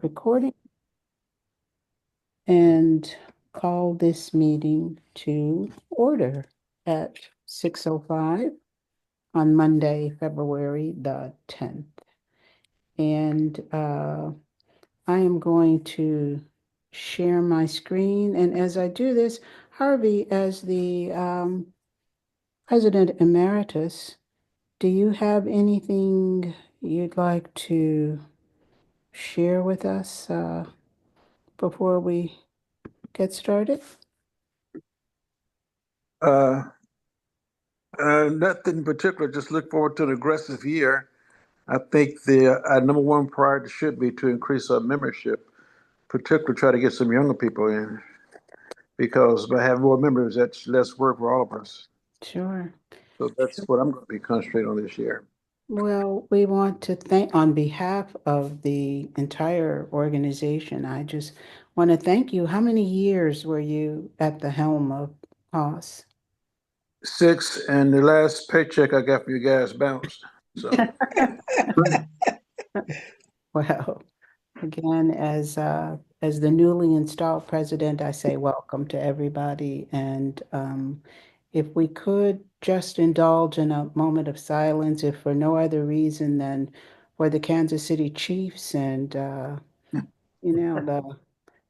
recording and call this meeting to order at 6:05 on Monday, February the 10th. And I am going to share my screen. And as I do this, Harvey, as the President Emeritus, do you have anything you'd like to share with us before we get started? Uh, Nothing in particular. Just look forward to an aggressive year. I think the number one priority should be to increase our membership, particularly try to get some younger people in, because by having more members, that's less work for all of us. Sure. So that's what I'm going to be concentrating on this year. Well, we want to thank, on behalf of the entire organization, I just want to thank you. How many years were you at the helm of HOSS? 6, and the last paycheck I got from you guys bounced. So Well, again, as the newly installed president, I say welcome to everybody. And if we could just indulge in a moment of silence, if for no other reason than for the Kansas City Chiefs and the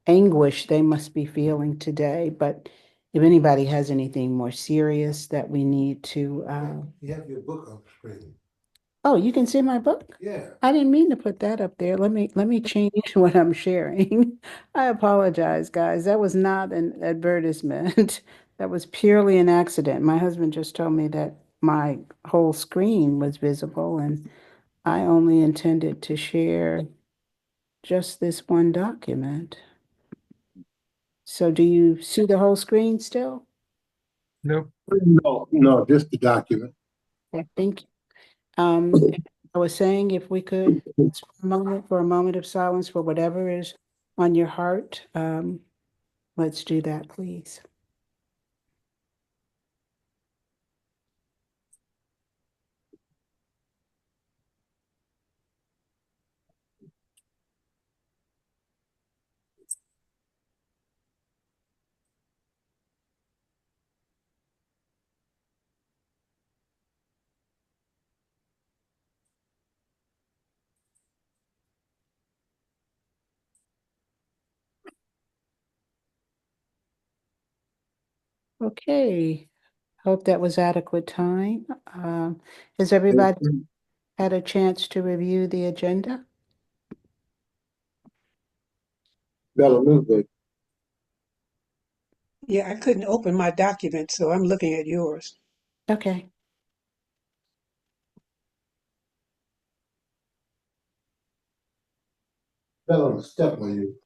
anguish they must be feeling today. But if anybody has anything more serious that we need to, You have your book on the screen. oh, you can see my book? Yeah. I didn't mean to put that up there. Let me change what I'm sharing. I apologize, guys. That was not an advertisement. That was purely an accident. My husband just told me that my whole screen was visible, and I only intended to share just this one document. So do you see the whole screen still? No. No, just the document. I think, I was saying if we could, for a moment of silence for whatever is on your heart, let's do that, please. Okay, hope that was adequate time. Has everybody had a chance to review the agenda? Bella Lou, but Yeah, I couldn't open my document, so I'm looking at yours. Okay, Bella on the step on you.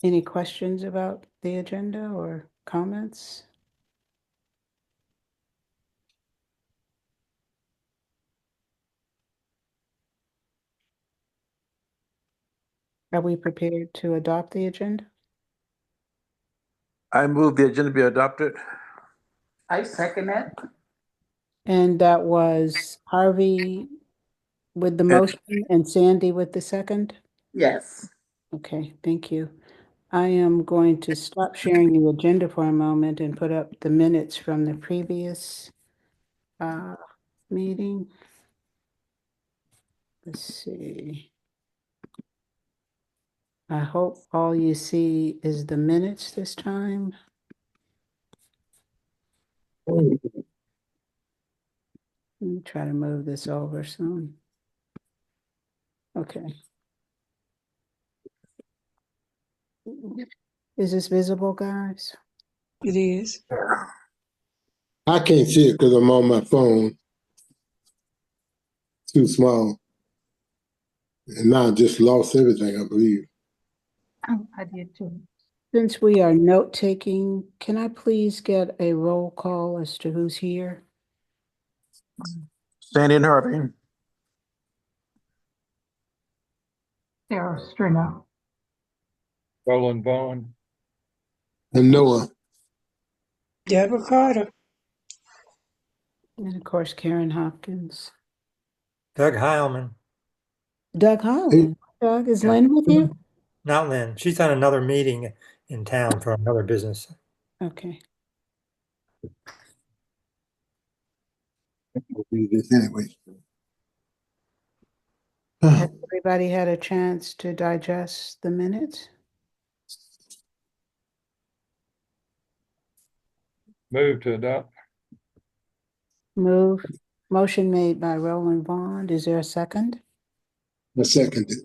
any questions about the agenda or comments? Are we prepared to adopt the agenda? I move the agenda be adopted. I second it. And that was Harvey with the And motion and Sandy with the second? Yes. Okay, thank you. I am going to stop sharing the agenda for a moment and put up the minutes from the previous uh, meeting. Let's see. I hope all you see is the minutes this time. Let me try to move this over some. Okay. Is this visible, guys? It is. I can't see it because I'm on my phone. Too small. And now I just lost everything, I believe. I did too. Since we are note-taking, can I please get a roll call as to who's here? Sandy and Harvey. Sarah Stringer. Roland Vaughn. And Noah. Deborah Carter. And of course, Karen Hopkins. Doug Heilman. Doug Hey, Holland. Doug, is Yeah. Lynn with you? Not Lynn. She's on another meeting in town for another business. Okay. we'll read this anyway. Has everybody had a chance to digest the minutes? Move to adopt. Move. Motion made by Roland Vaughn. Is there a second? I second it.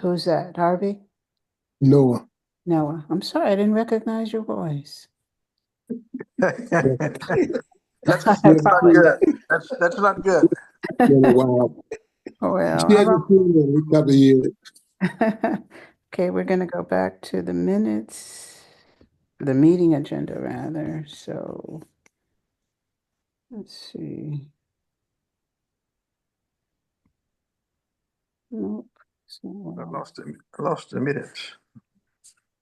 Who's that? Harvey? Noah. Noah. I'm sorry, I didn't recognize your voice. That's I not apologize. good. That's not good. Been a while. Well, She hasn't seen it in a couple of years. okay, we're gonna go back to the minutes, the meeting agenda rather, so let's see. Nope. I So, lost the minutes.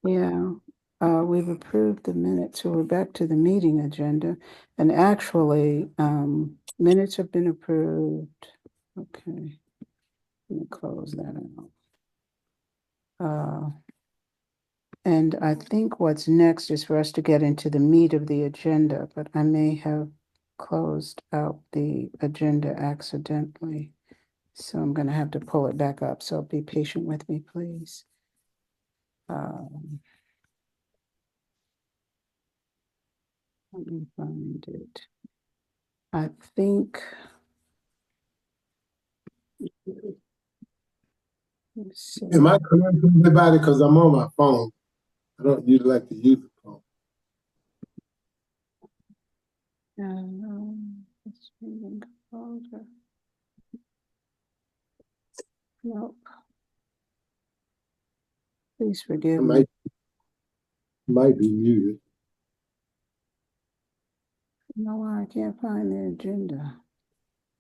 yeah, we've approved the minutes, so we're back to the meeting agenda. And actually, minutes have been approved. Okay, let me close that out. And I think what's next is for us to get into the meat of the agenda, but I may have closed out the agenda accidentally. So I'm going to have to pull it back up. So be patient with me, please. Let me find it. I think. Let's see. Am I correct with everybody? Because I'm on my phone. I don't usually like to use the phone. Let's see, folder. Nope. Please forgive me. Might be muted. No, I can't find the agenda.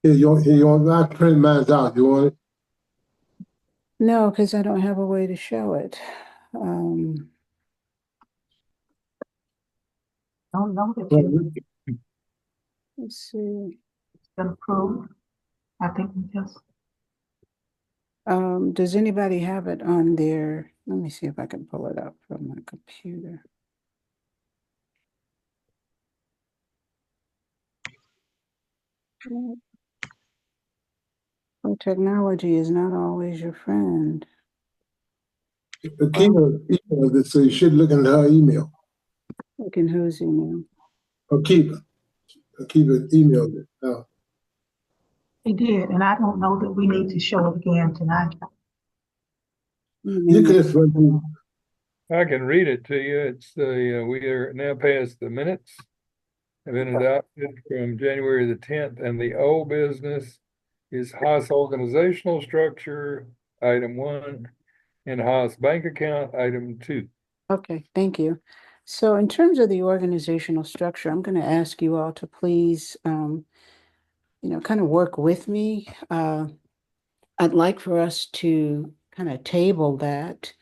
Here, you want, I print mine out. You want it? No, because I don't have a way to show it. Don't know that you Let's see. been approved. I think we just, Does anybody have it on their, let me see if I can pull it up from my computer. Well, technology is not always your friend. Akira emailed it, so you should look into her email. Look in whose email? Akiva emailed it. we did, and I don't know that we need to show it again tonight. You can just run through. I can read it to you. It's we are now past the minutes. Have been adopted from January the 10th, and the old business is HOSS organizational structure, item 1, and HOSS bank account, item 2. Okay, thank you. So in terms of the organizational structure, I'm going to ask you all to please, kind of work with me. I'd like for us to kind of table that,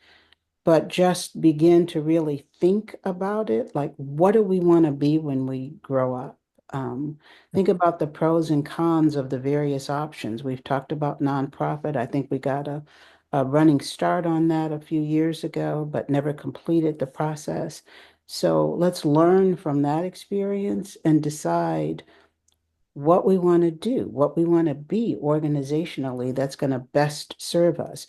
but just begin to really think about it. Like, what do we want to be when we grow up? Think about the pros and cons of the various options. We've talked about nonprofit. I think we got a running start on that a few years ago, but never completed the process. So let's learn from that experience and decide what we want to do, what we want to be organizationally that's going to best serve us.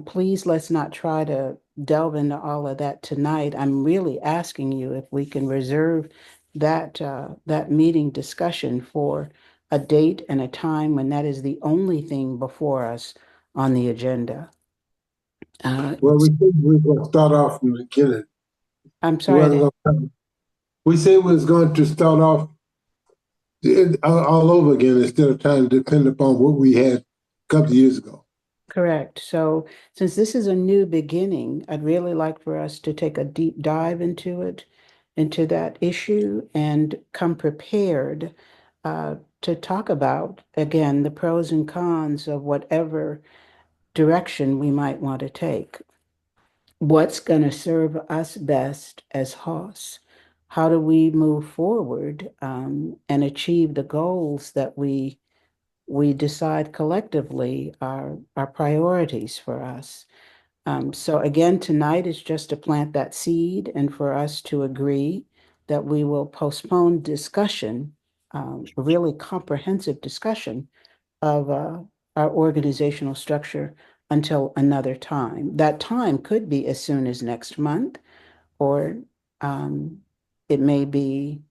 Please let's not try to delve into all of that tonight. I'm really asking you if we can reserve that meeting discussion for a date and a time when that is the only thing before us on the agenda. Well, we said we were going to start off from the beginning. I'm sorry. We said we was going to start off all over again instead of trying to depend upon what we had a couple of years ago. Correct. So since this is a new beginning, I'd really like for us to take a deep dive into it, into that issue, and come prepared to talk about, again, the pros and cons of whatever direction we might want to take. What's going to serve us best as HOSS? How do we move forward and achieve the goals that we we decide collectively our priorities for us. So again, tonight is just to plant that seed and for us to agree that we will postpone discussion, a really comprehensive discussion of our organizational structure until another time. That time could be as soon as next month, or it may be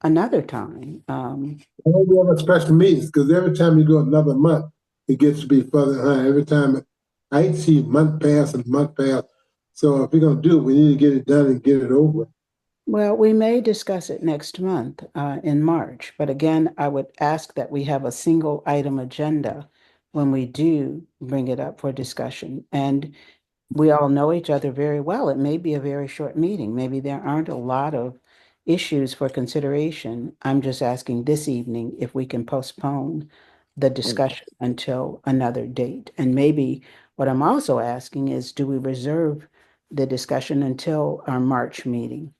another time. Why do we have a special meetings? Because every time you go another month, it gets to be further behind. Every time I hate to see month pass and month pass. So if we're gonna do it, we need to get it done and get it over. Well, we may discuss it next month in March, but again, I would ask that we have a single item agenda when we do bring it up for discussion. And we all know each other very well. It may be a very short meeting. Maybe there aren't a lot of issues for consideration. I'm just asking this evening if we can postpone the discussion until another date. And maybe what I'm also asking is, do we reserve the discussion until our March meeting?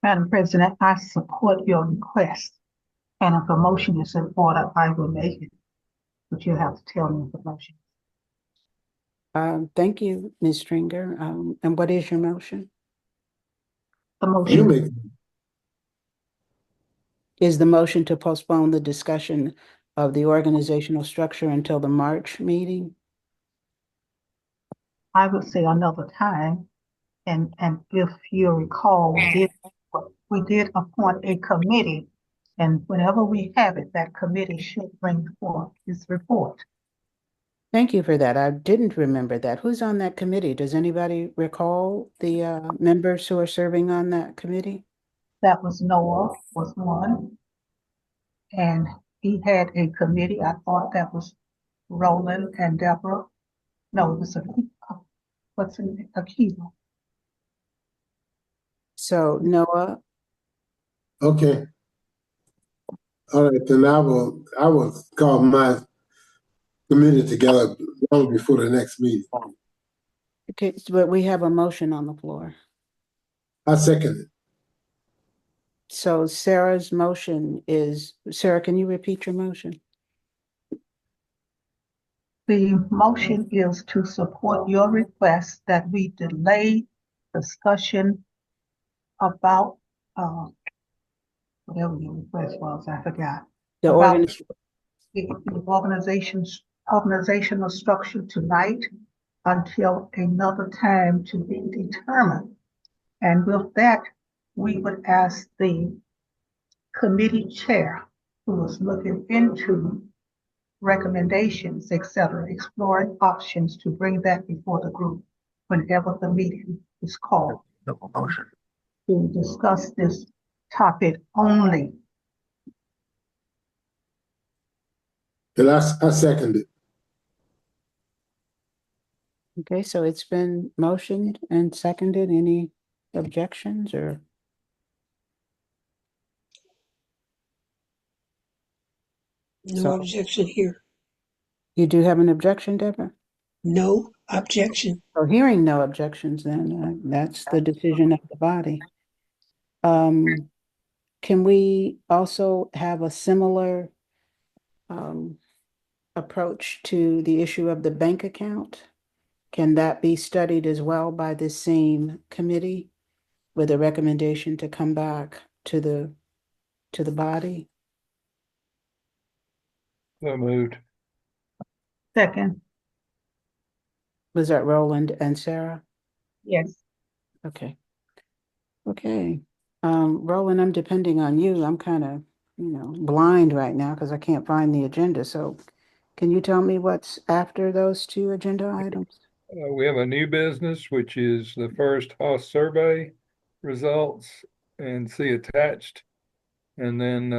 Madam President, I support your request. And if a motion is in order, I will make it. But you have to tell me the motion. Thank you, Ms. Stringer. And what is your motion? The You motion, make Is the motion to postpone the discussion of the organizational structure until the March meeting? I would say another time. And if you recall, we did appoint a committee. And whenever we have it, that committee should bring forth its report. Thank you for that. I didn't remember that. Who's on that committee? Does anybody recall the members who are serving on that committee? That was Noah was one. And he had a committee. I thought that was Roland and Deborah. No, it was what's in Akiva. So Noah, okay. All right, then I will call my committee together long before the next meeting. okay, but we have a motion on the floor. I second it. So Sarah's motion is, Sarah, can you repeat your motion? The motion is to support your request that we delay discussion about whatever your request was, I forgot. The About organ, the organizational structure tonight until another time to be determined. And with that, we would ask the committee chair who is looking into recommendations, etc., exploring options to bring that before the group whenever the meeting is called to discuss this topic only. And I second it. okay, so it's been motioned and seconded. Any objections or? No So objection here. you do have an objection, Deborah? No objection. So hearing no objections, then that's the decision of the body. Can we also have a similar approach to the issue of the bank account? Can that be studied as well by this same committee with a recommendation to come back to the body? So moved. Second, Was that Roland and Sarah? yes. Okay. Okay. Roland, I'm depending on you. I'm kind of, blind right now because I can't find the agenda. So can you tell me what's after those two agenda items? We have a new business, which is the first HOSS survey results and see attached. And then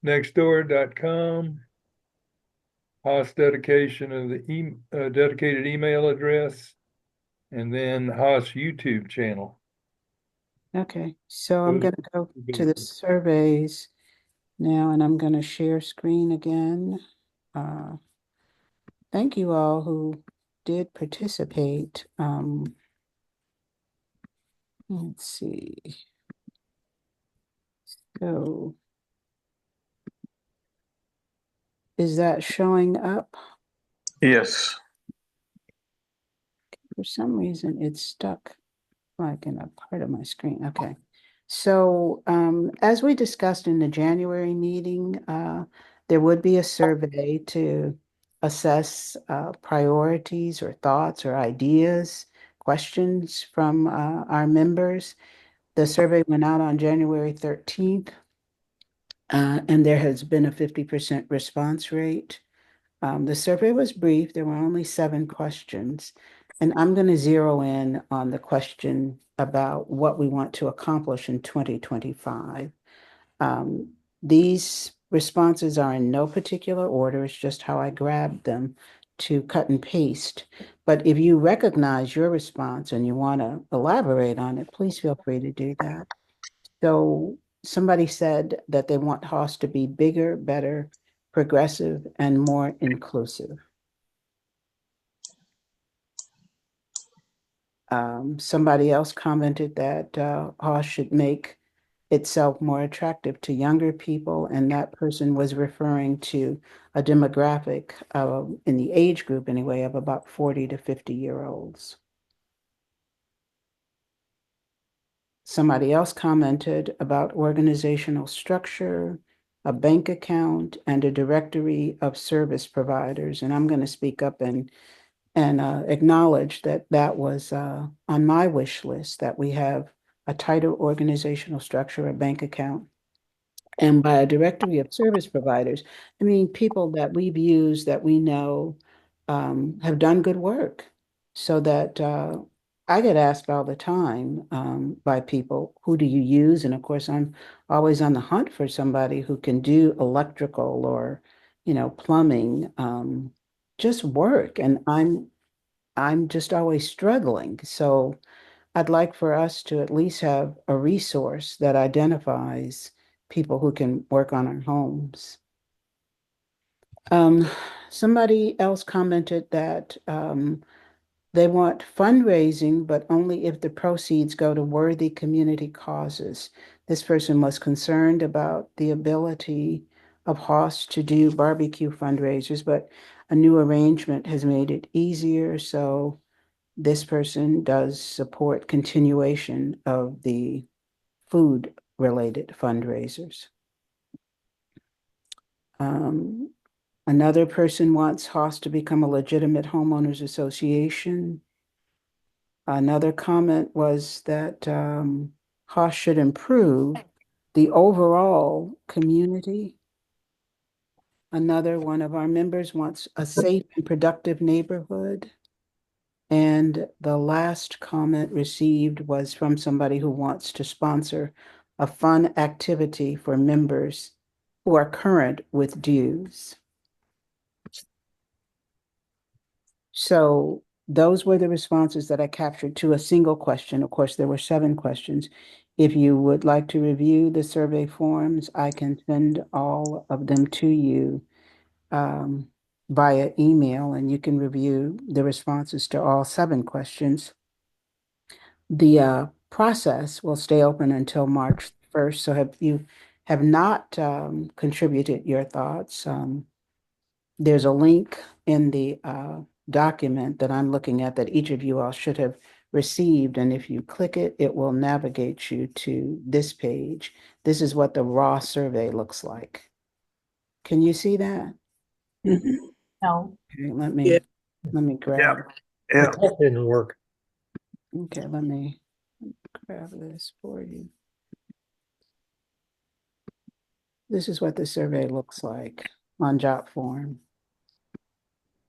nextdoor.com, HOSS dedication of the dedicated email address, and then HOSS YouTube channel. Okay, so I'm going to go to the surveys now, and I'm going to share screen again. Thank you all who did participate. Let's see. go. Is that showing up? Yes. For some reason, it's stuck like in a part of my screen. Okay. So as we discussed in the January meeting, there would be a survey to assess priorities or thoughts or ideas, questions from our members. The survey went out on January 13th, and there has been a 50% response rate. The survey was brief. There were only 7 questions. And I'm going to zero in on the question about what we want to accomplish in 2025. Um, these responses are in no particular order. It's just how I grabbed them to cut and paste. But if you recognize your response and you want to elaborate on it, please feel free to do that. So somebody said that they want HOSS to be bigger, better, progressive, and more inclusive. Somebody else commented that HOSS should make itself more attractive to younger people, and that person was referring to a demographic in the age group anyway of about 40 to 50-year-olds. Somebody else commented about organizational structure, a bank account, and a directory of service providers. And I'm going to speak up and acknowledge that that was on my wish list, that we have a tighter organizational structure, a bank account. And by a directory of service providers, I mean people that we've used that we know have done good work, so that I get asked all the time by people, who do you use? And of course, I'm always on the hunt for somebody who can do electrical or, plumbing, just work. And I'm just always struggling. So I'd like for us to at least have a resource that identifies people who can work on our homes. Um, Somebody else commented that they want fundraising, but only if the proceeds go to worthy community causes. This person was concerned about the ability of HOSS to do barbecue fundraisers, but a new arrangement has made it easier. So this person does support continuation of the food-related fundraisers. Um, Another person wants HOSS to become a legitimate homeowners association. Another comment was that HOSS should improve the overall community. Another one of our members wants a safe and productive neighborhood. And the last comment received was from somebody who wants to sponsor a fun activity for members who are current with dues. So those were the responses that I captured to a single question. Of course, there were 7 questions. If you would like to review the survey forms, I can send all of them to you via email, and you can review the responses to all 7 questions. The process will stay open until March 1st. So if you have not contributed your thoughts, there's a link in the document that I'm looking at that each of you all should have received. And if you click it, it will navigate you to this page. This is what the raw survey looks like. Can you see that? Mhm. No. Okay, Yeah. let me grab. Yeah. The test didn't work. Okay, let me grab this for you. This is what the survey looks like on job form.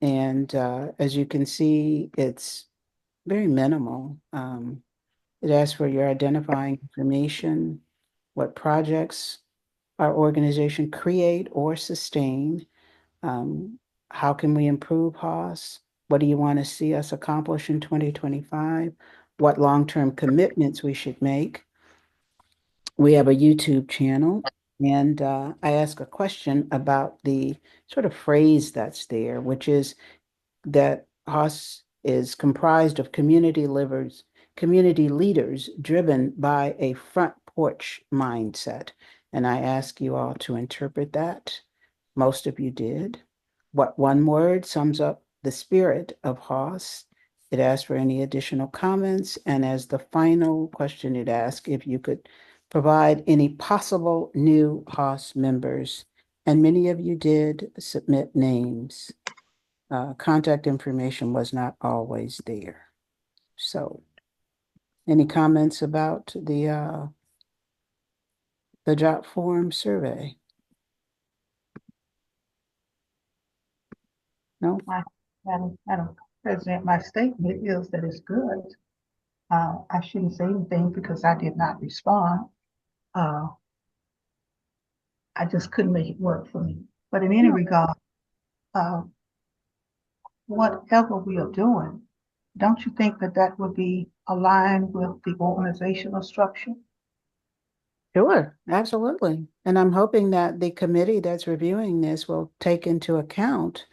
And as you can see, it's very minimal. It asks for your identifying information, what projects our organization create or sustain, um, how can we improve HOSS, what do you want to see us accomplish in 2025, what long-term commitments we should make. We have a YouTube channel, and I ask a question about the sort of phrase that's there, which is that HOSS is comprised of community leaders driven by a front porch mindset. And I ask you all to interpret that. Most of you did. What one word sums up the spirit of HOSS? It asked for any additional comments. And as the final question, it asked if you could provide any possible new HOSS members. And many of you did submit names. Contact information was not always there. So, any comments about the job form survey? No? Madam President, my statement is that it's good. I shouldn't say anything because I did not respond. I just couldn't make it work for me. But in any regard, uh, whatever we are doing, don't you think that that would be aligned with the organizational structure? Sure, absolutely. And I'm hoping that the committee that's reviewing this will take into account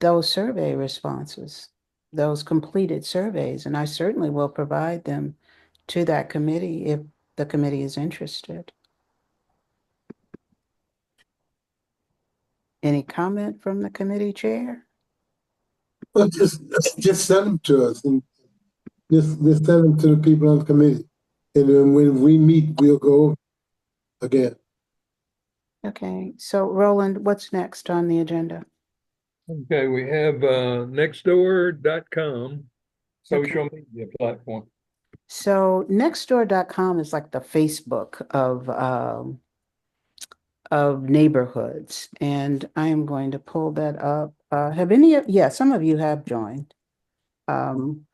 those survey responses, those completed surveys, and I certainly will provide them to that committee if the committee is interested. Any comment from the committee chair? Well, just send them to us and just send them to the people on the committee. And then when we meet, we'll go over again. Okay, so Roland, what's next on the agenda? Okay, we have nextdoor.com social media platform. So nextdoor.com is like the Facebook of neighborhoods, and I am going to pull that up. Have any of, yeah, some of you have joined. And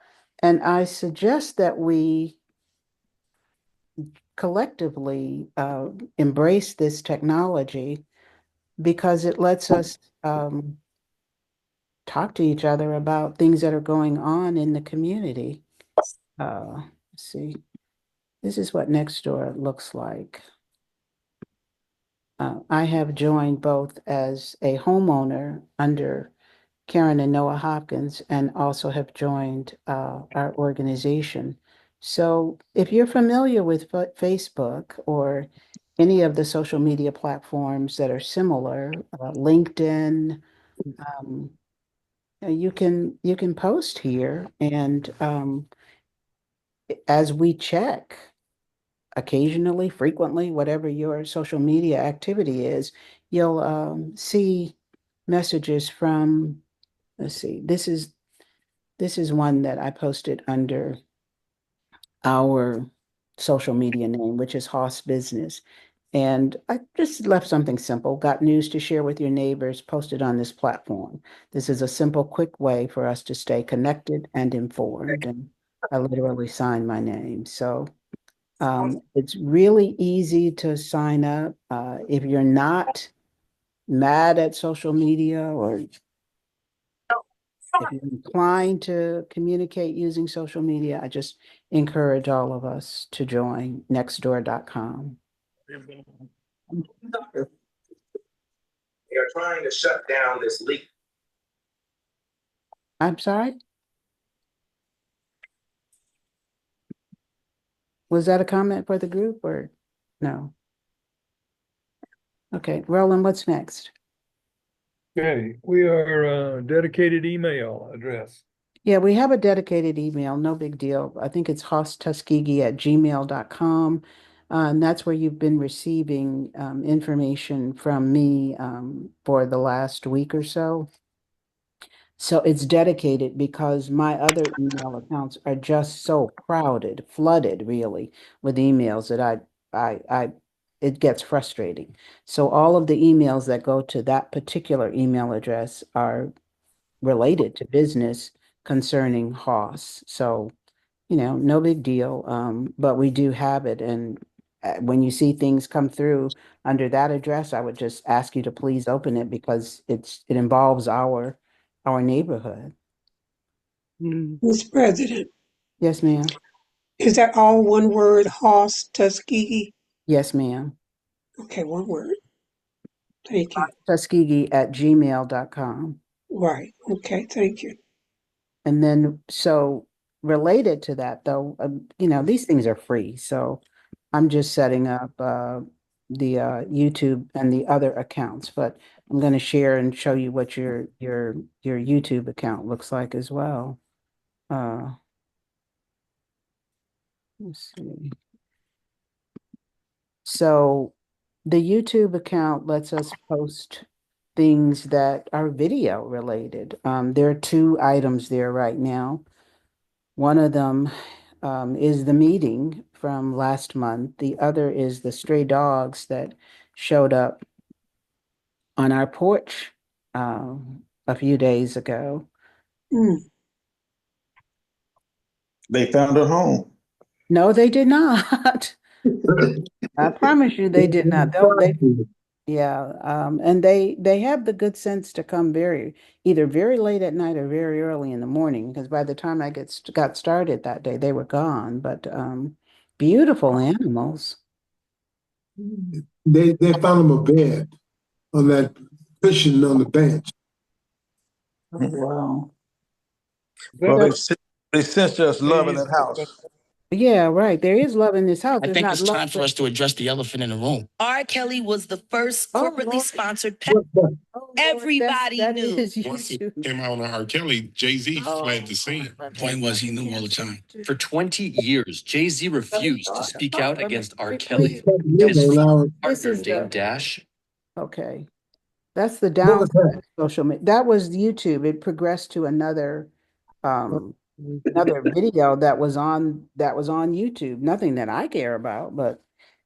I suggest that we collectively embrace this technology because it lets us talk to each other about things that are going on in the community. Let's see, this is what Nextdoor looks like. I have joined both as a homeowner under Karen and Noah Hopkins and also have joined our organization. So if you're familiar with Facebook or any of the social media platforms that are similar, LinkedIn, um, you can post here, and as we check occasionally, frequently, whatever your social media activity is, you'll see messages from, let's see, this is one that I posted under our social media name, which is HOSS Business. And I just left something simple. Got news to share with your neighbors, posted on this platform. This is a simple, quick way for us to stay connected and informed. And I literally signed my name. So it's really easy to sign up. If you're not mad at social media, or if you're inclined to communicate using social media, I just encourage all of us to join nextdoor.com. They are trying to shut down this leak. I'm sorry? Was that a comment for the group or no? Okay, Roland, what's next? Okay, we are dedicated email address. Yeah, we have a dedicated email, no big deal. I think it's hosstuskegee@gmail.com. And that's where you've been receiving information from me for the last week or so. So it's dedicated because my other email accounts are just so crowded, flooded really with emails that it gets frustrating. So all of the emails that go to that particular email address are related to business concerning HOSS. So, no big deal. But we do have it. And when you see things come through under that address, I would just ask you to please open it because it involves our neighborhood. Mr. President, Yes, ma'am. is that all one word, HOSS, Tuskegee? Yes, ma'am. Okay, one word. Thank you. Tuskegee@gmail.com. Right. Okay, thank you. And then, so related to that, though, these things are free. So I'm just setting up YouTube and the other accounts, but I'm going to share and show you what your YouTube account looks like as well. Let's see. So the YouTube account lets us post things that are video related. There are two items there right now. One of them is the meeting from last month. The other is the stray dogs that showed up on our porch a few days ago. Mm. They found a home. No, they did not. I promise you, they did not. Yeah, and they have the good sense to come either very late at night or very early in the morning, because by the time I got started that day, they were gone. But beautiful animals. They found him a bed on that cushion on the bench. Wow. Well, That they sense there's love in is- that house. Yeah, right. There is love in this house. I There's think not it's love time for us to address the elephant in the room. R. Kelly was the first Oh, corporately Lord. sponsored What the- Oh, Lord, Everybody that knew. is Once it YouTube. came out on R. Kelly, Jay-Z fled the scene. Point was, he knew all the time. For 20 years, Jay-Z refused to speak out against R. Kelly. This His is partner, the- Dame Dash. Okay. That's the What was downside that? of social media. That was YouTube. It progressed to another video that was on YouTube. Nothing that I care about, but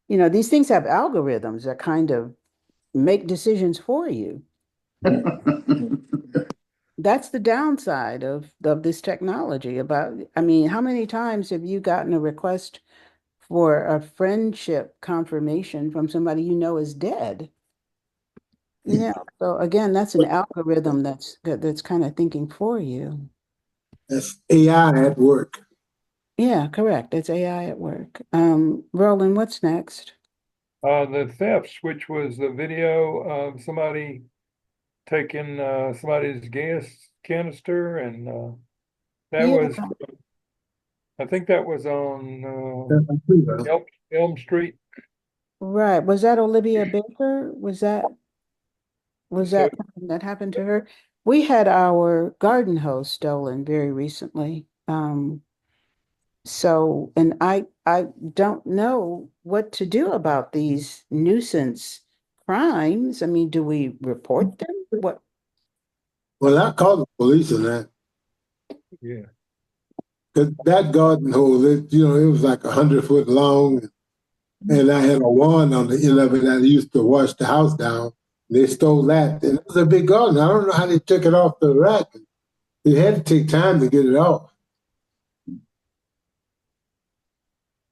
these things have algorithms that kind of make decisions for you. That's the downside of this technology. I mean, how many times have you gotten a request for a friendship confirmation from somebody you know is dead? So again, that's an algorithm that's kind of thinking for you. That's AI at work. Yeah, correct. It's AI at work. Roland, what's next? The thefts, which was the video of somebody taking somebody's gas canister, and that Yeah, was, I think that was on Elm Street. right. Was that Olivia Baker? Was that So something that happened to her? We had our garden hose stolen very recently. And I don't know what to do about these nuisance crimes. I mean, do we report them? What? Well, I called the police on that. yeah, Cause that garden hose, it was like 100 foot long, and I had a wand on the end of it that I used to wash the house down. They stole that, and it was a big garden. I don't know how they took it off the rack. It had to take time to get it off.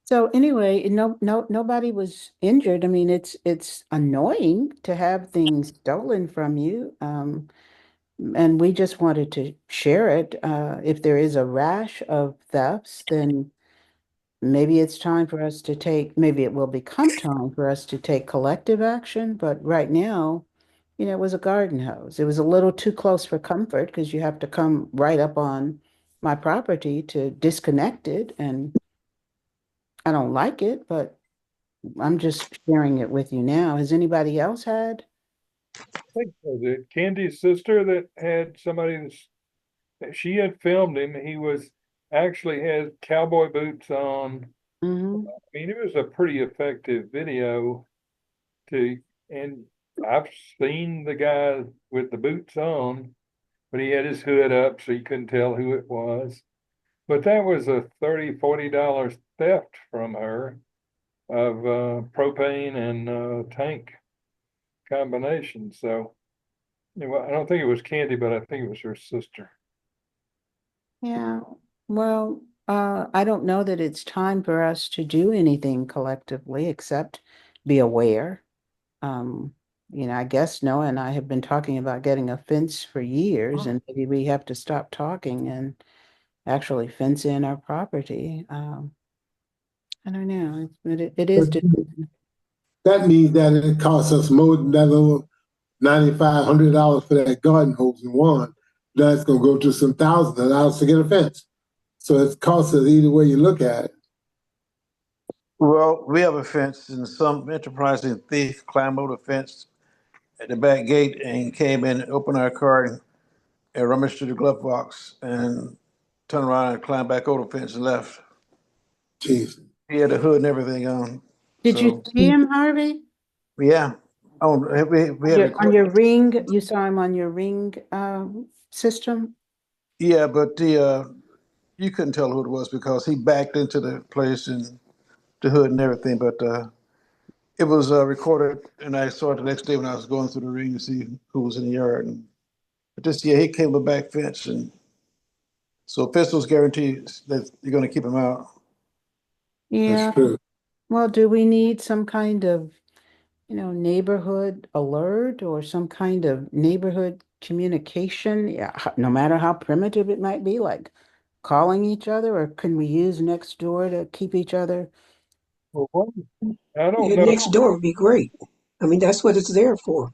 So anyway, nobody was injured. I mean, it's annoying to have things stolen from you. And we just wanted to share it. If there is a rash of thefts, then maybe it's time for us to maybe it will become time for us to take collective action. But right now, it was a garden hose. It was a little too close for comfort because you have to come right up on my property to disconnect it. And I don't like it, but I'm just sharing it with you now. Has anybody else had? I think was it Candy's sister that had that she had filmed him. He was actually had cowboy boots on. Mm-hmm. I mean, it was a pretty effective video and I've seen the guy with the boots on, but he had his hood up so you couldn't tell who it was. But that was a $30-$40 theft from her of propane and tank combination. So I don't think it was Candy, but I think it was her sister. Yeah. Well, I don't know that it's time for us to do anything collectively except be aware. Um, I guess Noah and I have been talking about getting a fence for years, and maybe we have to stop talking and actually fence in our property. I don't know. It is different. That means that it costs us more than that little $9,500 for that garden hose and wand. That's going to go to some thousands of dollars to get a fence. So it costs us either way you look at it. Well, we have a fence, and some enterprising thief climbed over the fence at the back gate and came in, opened our car, and rummaged through the glove box and turned around and climbed back over the fence and left. Jeez. He had the hood and everything on. Did you So, see him, Harvey? yeah. Oh, we had On recorded. your ring, you saw him on your ring system? Yeah, but you couldn't tell who it was because he backed into the place and the hood and everything. But it was recorded, and I saw it the next day when I was going through the ring to see who was in the yard. And but this year he came with a back fence, and so officials guarantee that you're going to keep him out. Yeah. That's true. Well, do we need some kind of, neighborhood alert or some kind of neighborhood communication? Yeah, no matter how primitive it might be, like calling each other, or can we use next door to keep each other? Well, I don't Yeah, know. next door would be great. I mean, that's what it's there for.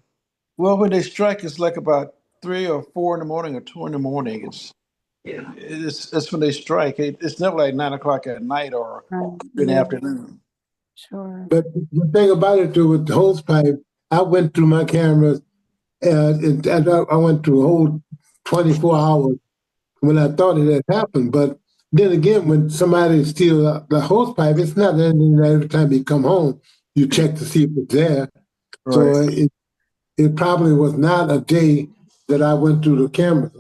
Well, when they strike, it's like about 3 or 4 in the morning or 2 in the morning. It's when they strike. It's never like 9 o'clock at night or in the Yeah, afternoon. sure. But the thing about it too with the hose pipe, I went through my cameras and I went through a whole 24 hours when I thought it had happened. But then again, when somebody steals the hose pipe, it's not anything that every time you come home, you check to see if it's there. Right. So it probably was not a day that I went through the cameras.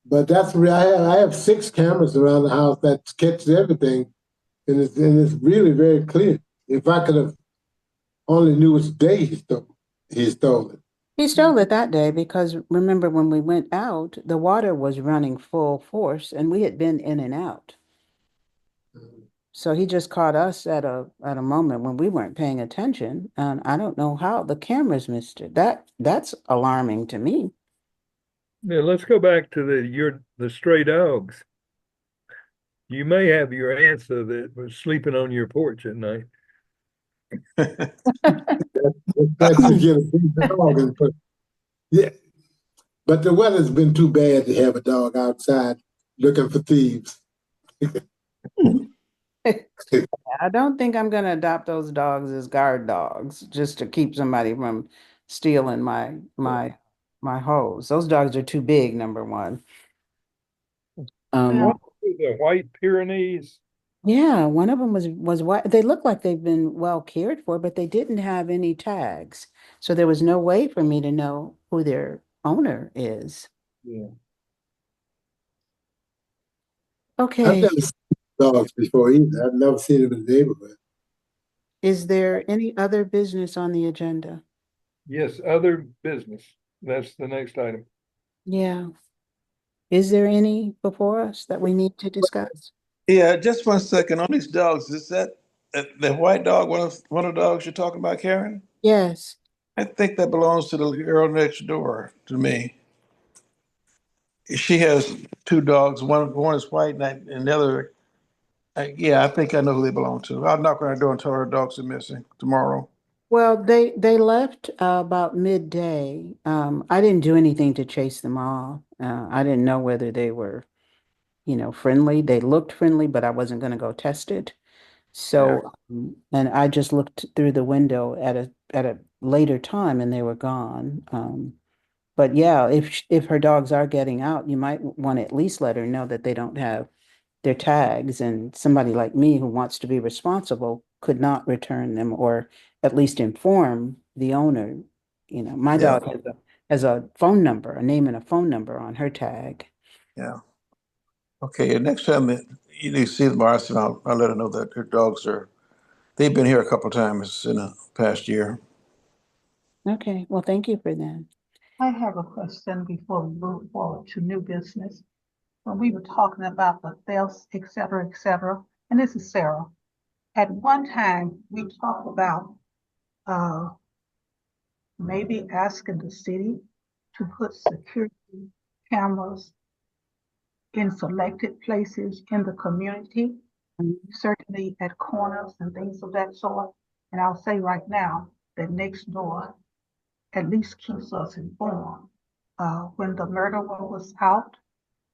But that's real. I have 6 cameras around the house that catches everything, and it's really very clear. If I could have only knew which day he stole it. He stole it that day because remember when we went out, the water was running full force and we had been in and out. So he just caught us at a moment when we weren't paying attention, and I don't know how the cameras missed it. That's alarming to me. Yeah, let's go back to the stray dogs. You may have your answer that was sleeping on your porch at night. That to get a big dog and put yeah. But the weather's been too bad to have a dog outside looking for thieves. I don't think I'm gonna adopt those dogs as guard dogs just to keep somebody from stealing my hose. Those dogs are too big, number one. What Um, the White Pyrenees? yeah, one of them was white. They look like they've been well cared for, but they didn't have any tags. So there was no way for me to know who their owner is. Yeah. I've Okay, never seen dogs before either. I've never seen them in the neighborhood. is there any other business on the agenda? Yes, other business. That's the next item. Yeah. Is there any before us that we need to discuss? Yeah, just 1 second on these dogs. Is that the white dog? One of the dogs you're talking about, Karen? Yes. I think that belongs to the girl next door to me. She has 2 dogs. One is white, and the other. Yeah, I think I know who they belong to. I'll knock on her door and tell her dogs are missing tomorrow. Well, they left about midday. I didn't do anything to chase them off. I didn't know whether they were, friendly. They looked friendly, but I wasn't going to go test it. Yeah, So, and I just looked through the window at a later time, and they were gone. But yeah, if her dogs are getting out, you might want to at least let her know that they don't have their tags, and somebody like me who wants to be responsible could not return them or at least inform the owner. My yeah, dog has a phone number, a name and a phone number on her tag. yeah. Okay, and next time that you need to see them, I'll let her know that their dogs are. They've been here a couple of times in the past year. Okay, well, thank you for that. I have a question before we move forward to new business. When we were talking about the thefts, et cetera, and this is Sarah. At one time, we talked about uh, maybe asking the city to put security cameras in selected places in the community, certainly at corners and things of that sort. And I'll say right now that next door at least keeps us informed. When the murderer was out,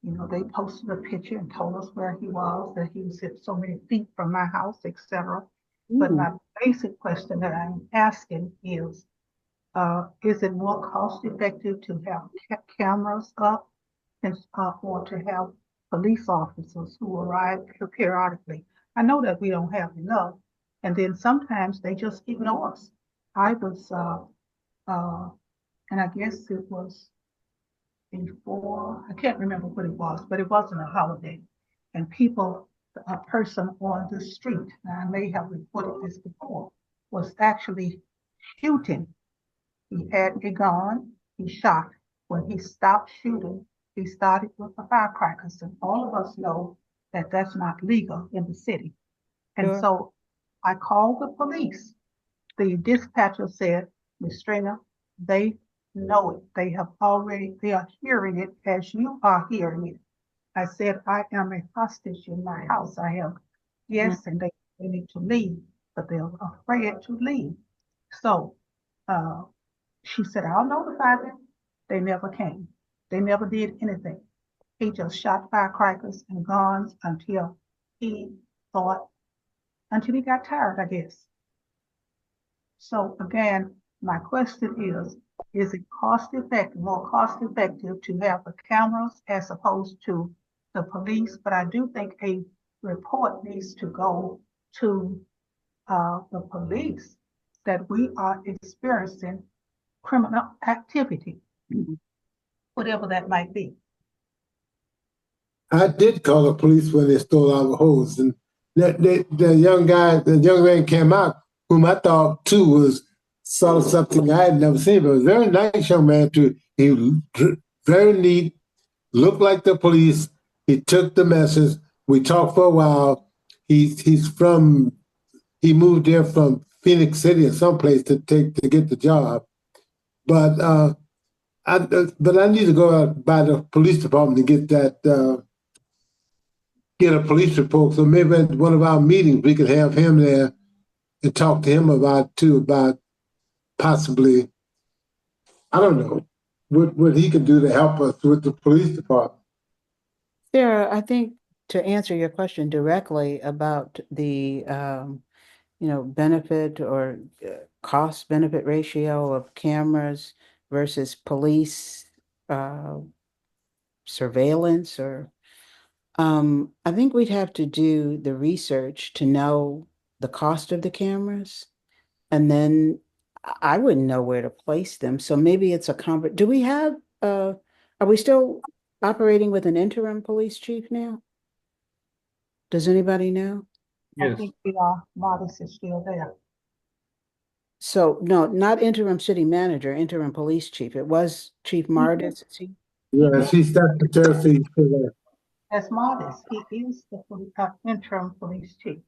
they posted a picture and told us where he was, that he was at so many feet from my house, etc. But my basic question that I'm asking is it more cost effective to have cameras up and or to have police officers who arrive periodically? I know that we don't have enough, and then sometimes they just ignore us. I was, and I guess it was before, I can't remember what it was, but it wasn't a holiday. And people, a person on the street, and I may have reported this before, was actually shooting. He had a gun, he shot. When he stopped shooting, he started with the firecrackers. And all of us know that that's not legal in the city. And Sure. so I called the police. The dispatcher said, Miss Stringer, they know it. They are hearing it as you are hearing it. I said, I am a hostage in my house. I have guests and they need to leave, but they're afraid to leave. So uh, she said, I'll notify them. They never came. They never did anything. He just shot firecrackers and guns he thought, until he got tired, I guess. So again, my question is it more cost effective to have the cameras as opposed to the police? But I do think a report needs to go to the police that we are experiencing criminal activity, whatever that might be. I did call the police when they stole our hose, and the young man came out, whom I thought too was sort of something I had never seen, but was a very nice young man too. He was very neat, looked like the police. He took the message. We talked for a while. He moved there from Phoenix City or someplace to get the job, but I need to go out by the police department to get a police report. So maybe at one of our meetings we could have him there and talk to him about possibly, I don't know, what he can do to help us with the police department. Sarah, I think to answer your question directly about the benefit or cost benefit ratio of cameras versus police uh, surveillance, or I think we'd have to do the research to know the cost of the cameras, and then I wouldn't know where to place them. So maybe it's do we have are we still operating with an interim police chief now? Does anybody know? I Yes. think Modest is still there. So no, not interim city manager, interim police chief. It was Chief Mardis. Is he? Yeah, she's secretary for that. As Modest, he is the interim police chief.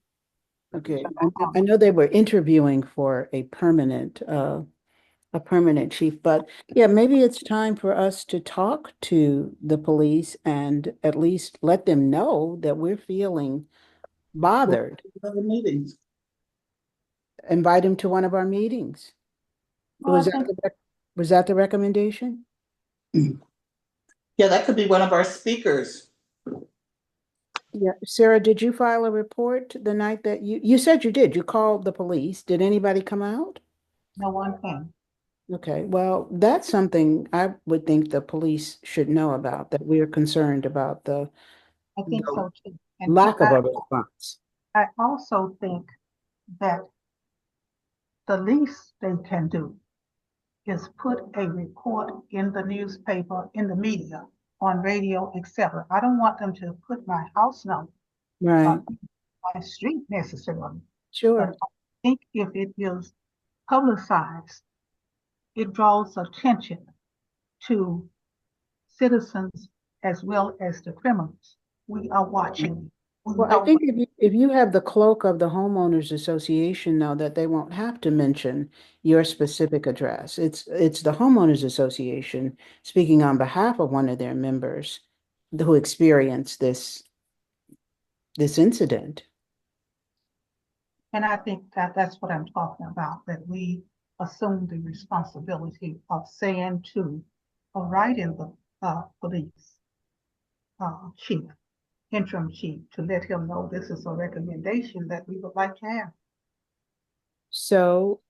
Okay. I know they were interviewing for a permanent chief, but yeah, maybe it's time for us to talk to the police and at least let them know that we're feeling bothered. Other meetings. Invite him to one of our meetings. Well, Was that the recommendation? Yeah, that could be one of our speakers. Yeah, Sarah, did you file a report the night that you said you did? You called the police. Did anybody come out? no one came. Okay, well, that's something I would think the police should know about, that we're concerned about the I think so too. And lack of a response. I also think that the least they can do is put a report in the newspaper, in the media, on radio, etc. I don't want them to put my house number Right. on my street necessarily. Sure. But I think if it is publicized, it draws attention to citizens as well as the criminals. We are watching. Well, I think if you have the cloak of the homeowners association, though, that they won't have to mention your specific address. It's the homeowners association speaking on behalf of one of their members who experienced this incident. And I think that that's what I'm talking about, that we assume the responsibility of saying to, or writing the police chief, interim chief, to let him know this is a recommendation that we would like to have. So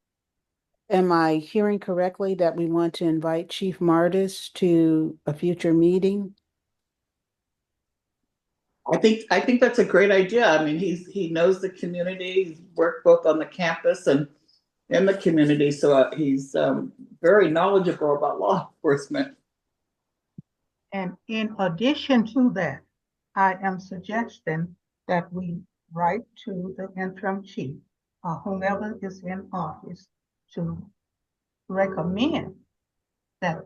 am I hearing correctly that we want to invite Chief Martis to a future meeting? I think that's a great idea. I mean, he knows the community. He's worked both on the campus and in the community, so he's very knowledgeable about law enforcement. And in addition to that, I am suggesting that we write to the interim chief or whomever is in office to recommend that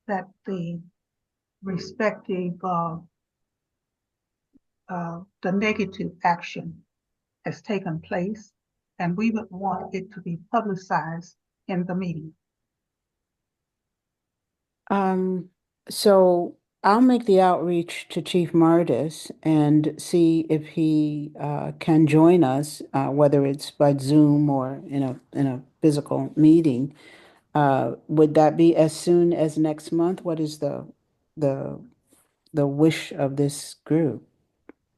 the respective the negative action has taken place, and we would want it to be publicized in the meeting. So I'll make the outreach to Chief Martis and see if he can join us, whether it's by Zoom or in a physical meeting. Would that be as soon as next month? What is the the wish of this group?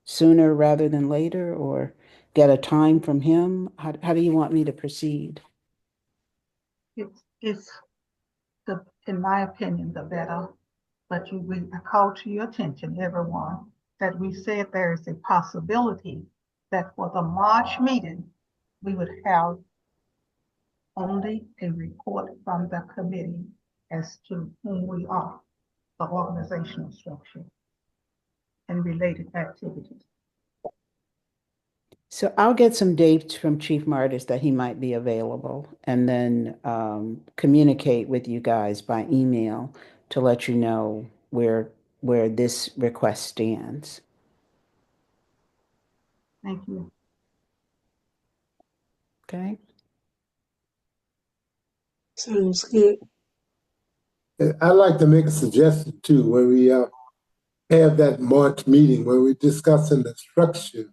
Sooner rather than later, or get a time from him? How do you want me to proceed? It's in my opinion, the better. But I call to your attention, everyone, that we said there is a possibility that for the March meeting, we would have only a report from the committee as to whom we are, the organizational structure, and related activities. So I'll get some dates from Chief Martis that he might be available, and then communicate with you guys by email to let you know where this request stands. Thank you. Okay. Sounds good. I'd like to make a suggestion too, when we have that March meeting where we're discussing the structure.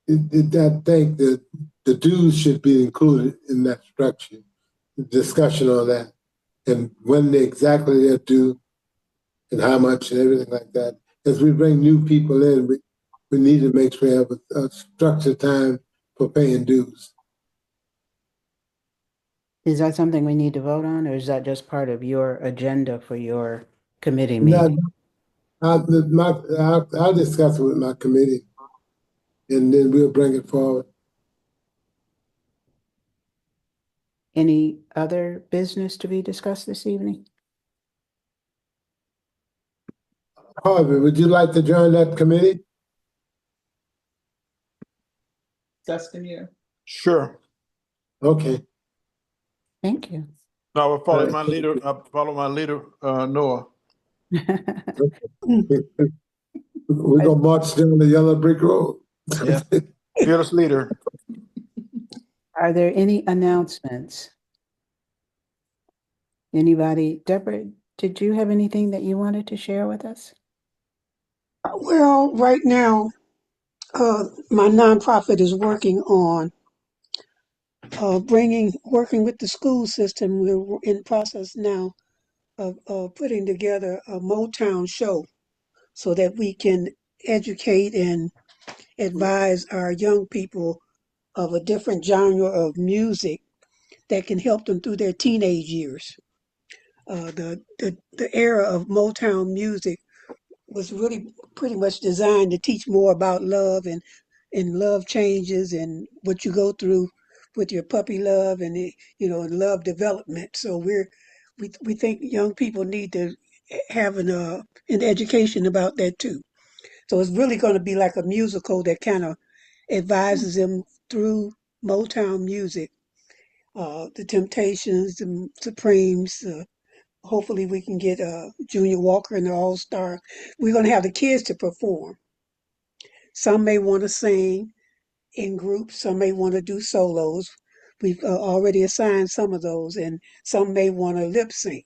I think that the dues should be included in that structure, the discussion on that, and when exactly they're due and how much and everything like that. As we bring new people in, we need to make sure we have a structured time for paying dues. Is that something we need to vote on, or is that just part of your agenda for your committee Now, meeting? I'll discuss it with my committee, and then we'll bring it forward. Any other business to be discussed this evening? Harvey, would you like to join that committee? Justin, you. Sure. Okay. Thank you. No, I will follow my leader. Noah. We're gonna march down the yellow brick road. Yeah. Fearless leader. Are there any announcements? Anybody? Deborah, did you have anything that you wanted to share with us? Well, right now, my nonprofit is working on working with the school system. We're in process now of putting together a Motown show so that we can educate and advise our young people of a different genre of music that can help them through their teenage years. The era of Motown music was really pretty much designed to teach more about love and love changes and what you go through with your puppy love and love development. So we think young people need to have an education about that too. So it's really going to be like a musical that kind of advises them through Motown music, the Temptations, the Supremes. Hopefully, we can get Junior Walker and the All Star. We're going to have the kids to perform. Some may want to sing in groups, some may want to do solos. We've already assigned some of those, and some may want to lip sync.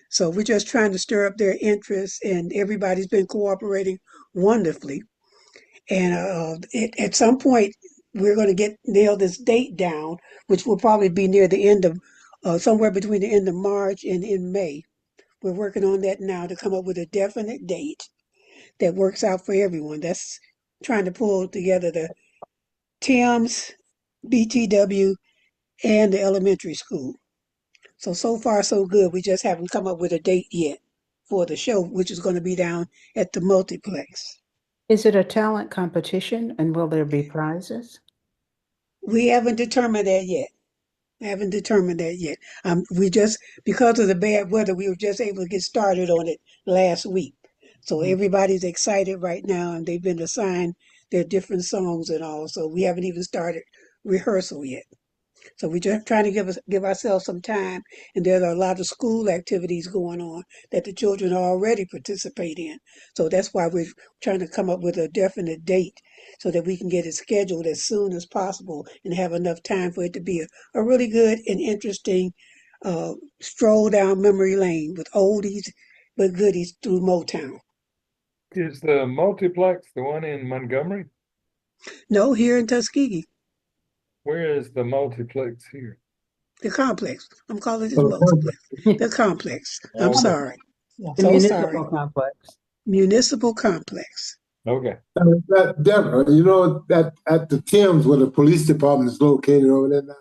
So we're just trying to stir up their interest, and everybody's been cooperating wonderfully. And at some point, we're going to nail this date down, which will probably be near the end of somewhere between the end of March and in May. We're working on that now to come up with a definite date that works out for everyone. That's trying to pull together the Tims, BTW, and the elementary school. So far so good. We just haven't come up with a date yet for the show, which is going to be down at the multiplex. Is it a talent competition and will there be prizes? We haven't determined that yet. Haven't determined that yet. We just, because of the bad weather, we were just able to get started on it last week. So everybody's excited right now, and they've been assigned their different songs and all. So we haven't even started rehearsal yet. So we're just trying to give ourselves some time, and there are a lot of school activities going on that the children already participate in. So that's why we're trying to come up with a definite date so that we can get it scheduled as soon as possible and have enough time for it to be a really good and interesting stroll down memory lane with oldies but goodies through Motown. Is the multiplex the one in Montgomery? No, here in Tuskegee, Where is the multiplex here? the complex. I'm calling this So, multiplex. The complex. I'm Okay. sorry. The So sorry. municipal complex. Municipal complex. Okay. Deborah, you know that at the Thames where the police department is located over there now,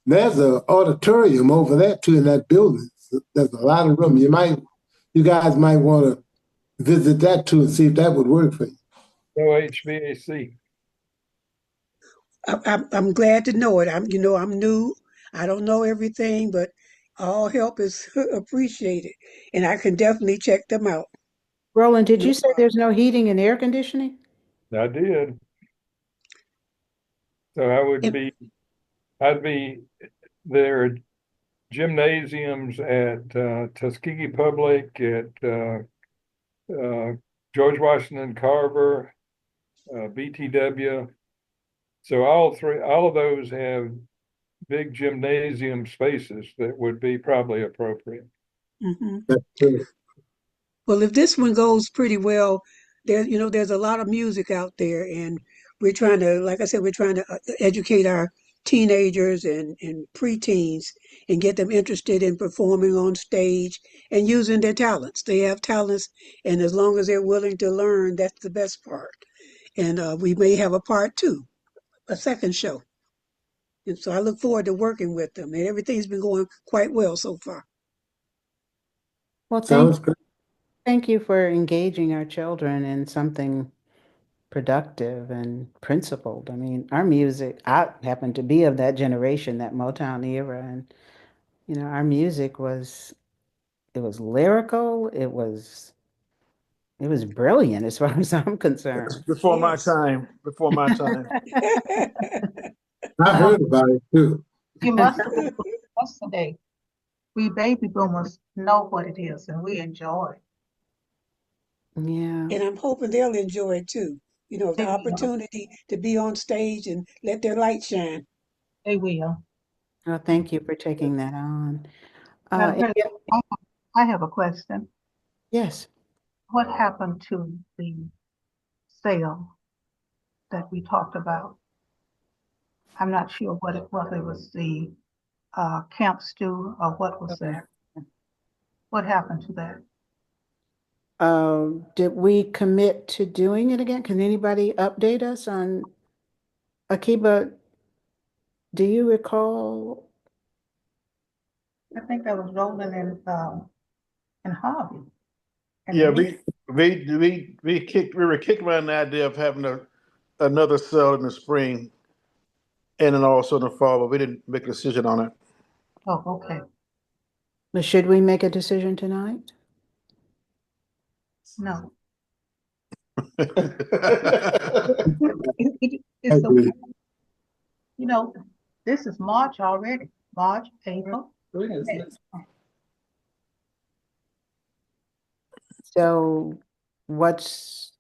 there's an auditorium over there too in that building. So there's a lot of room. You guys might want to visit that too and see if that would work for you. No HVAC. I'm glad to know it. I'm new. I don't know everything, but all help is appreciated, and I can definitely check them out. Roland, did you say there's no heating and air conditioning? I did. So I'd be there are gymnasiums at Tuskegee Public, at George Washington Carver, BTW. So all of those have big gymnasium spaces that would be probably appropriate. Hmm. That's true. Well, if this one goes pretty well, there's a lot of music out there, and we're trying to, like I said, we're trying to educate our teenagers and preteens and get them interested in performing on stage and using their talents. They have talents, and as long as they're willing to learn, that's the best part. And we may have a part two, a second show. And so I look forward to working with them, and everything's been going quite well so far. Well, Sounds great. thank you for engaging our children in something productive and principled. I mean, our music, I happen to be of that generation, that Motown era, and our music it was lyrical, it was brilliant as far as I'm It's concerned. before my Yes. time. Before my time. I heard about it too. You must have been yesterday. We baby boomers know what it is and we enjoy it. Yeah. And I'm hoping they'll enjoy it too. The They will. opportunity to be on stage and let their light shine. They will. Well, thank you for taking that on. Madam And President, I have a question. yes. What happened to the sale that we talked about? I'm not sure what it was. It was the camp stew or what was that? What happened to that? Did we commit to doing it again? Can anybody update us on Akiba? Do you recall? I think that was Roland and Harvey. And Yeah, me. we were kicking around the idea of having another sale in the spring and then also in the fall, but we didn't make a decision on it. Oh, okay. But should we make a decision tonight? No. I It's agree. this is March already. March, April. May. So what